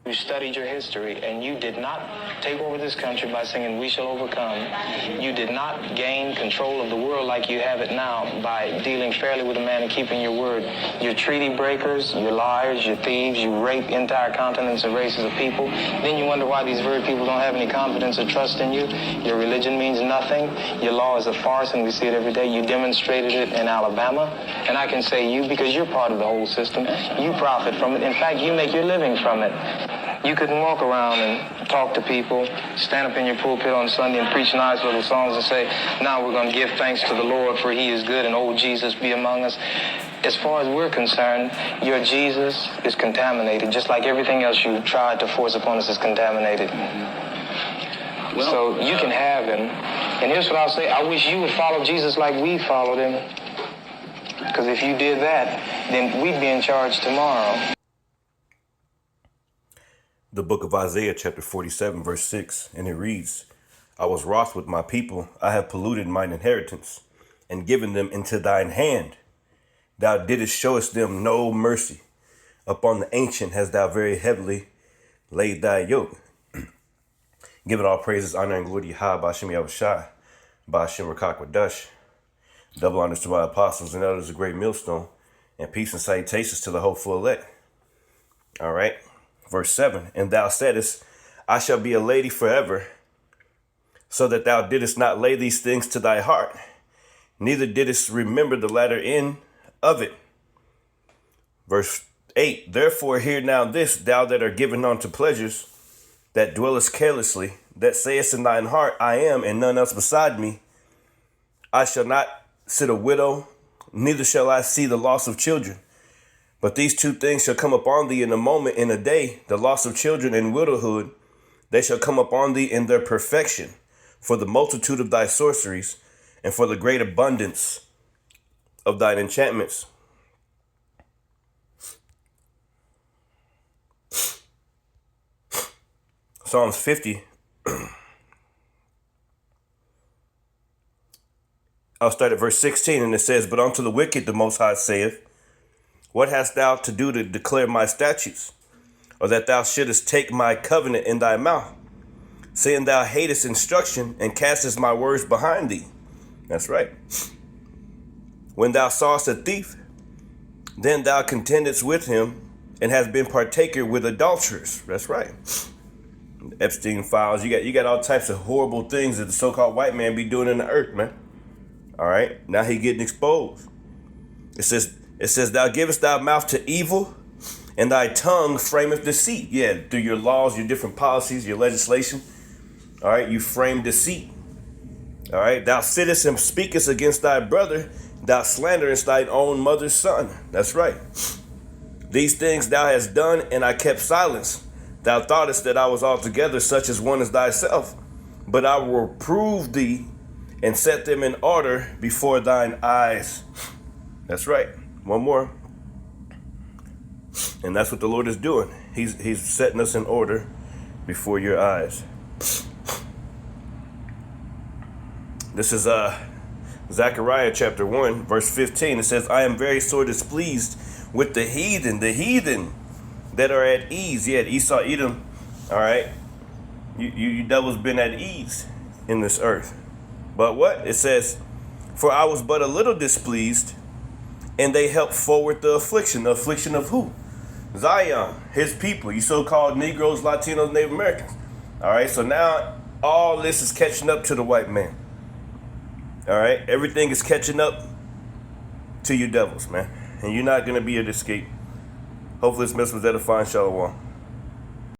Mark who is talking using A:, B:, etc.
A: You studied your history, and you did not take over this country by singing "We Shall Overcome." You did not gain control of the world like you have it now by dealing fairly with a man and keeping your word. You're treaty breakers, you're liars, you're thieves, you rape entire continents and races of people. Then you wonder why these very people don't have any confidence or trust in you. Your religion means nothing. Your law is a farce, and we see it every day. You demonstrated it in Alabama, and I can say you, because you're part of the whole system, you profit from it. In fact, you make your living from it. You couldn't walk around and talk to people, stand up in your pulpit on Sunday and preach nice little songs and say, now we're going to give thanks to the Lord for he is good and old Jesus be among us. As far as we're concerned, your Jesus is contaminated, just like everything else you tried to force upon us is contaminated. Well, so you can have him. And here's what I'll say. I wish you would follow Jesus like we followed him. Because if you did that, then we'd be in charge tomorrow.
B: The book of Isaiah, chapter 47, verse 6, and it reads, I was wroth with my people. I have polluted mine inheritance and given them into thine hand. Thou didst showest them no mercy. Upon the ancient hast thou very heavily laid thy yoke. Give it all praises, honor, and glory to Yahweh, Ba'ashem Yahushai, Ba'ashem Rakakwadash. Double honors to my apostles and elders, a great millstone, and peace and salutations to the hopeful elect. All right. Verse 7, and thou saidest, I shall be a lady forever, so that thou didst not lay these things to thy heart, neither didst remember the latter end of it. Verse 8, therefore hear now this, thou that art given unto pleasures, that dwellest carelessly, that sayest in thine heart, I am, and none else beside me. I shall not sit a widow, neither shall I see the loss of children. But these two things shall come upon thee in a moment, in a day, the loss of children and widowhood. They shall come upon thee in their perfection, for the multitude of thy sorceries, and for the great abundance of thine enchantments. Psalms 50. I'll start at verse 16, and it says, but unto the wicked the Most High saith, what hast thou to do to declare my statutes, or that thou shouldest take my covenant in thy mouth, saying thou hatest instruction and castest my words behind thee? That's right. When thou sawest a thief, then thou contendest with him and hast been partaker with adulterers. That's right. Epstein files. You got all types of horrible things that the so-called white man be doing in the earth, man. All right. Now he getting exposed. It says, thou givest thy mouth to evil, and thy tongue frameth deceit. Yeah, through your laws, your different policies, your legislation. All right, you frame deceit. All right, thou sittest and speakest against thy brother, thou slanderest thine own mother's son. That's right. These things thou hast done, and I kept silence. Thou thoughtest that I was altogether such as one as thyself. But I will reprove thee and set them in order before thine eyes. That's right. One more. And that's what the Lord is doing. He's setting us in order before your eyes. This is Zechariah chapter 1, verse 15. It says, I am very sore displeased with the heathen that are at ease. Yeah, Esau, Edom. All right. You devils been at ease in this earth. But what? It says, for I was but a little displeased, and they helped forward the affliction. The affliction of who? Zion, his people, you so-called Negroes, Latinos, Native Americans. All right, so now all this is catching up to the white man. All right, everything is catching up to you devils, man. And you're not going to be able to escape. Hopefully this message was edifying. Shalom.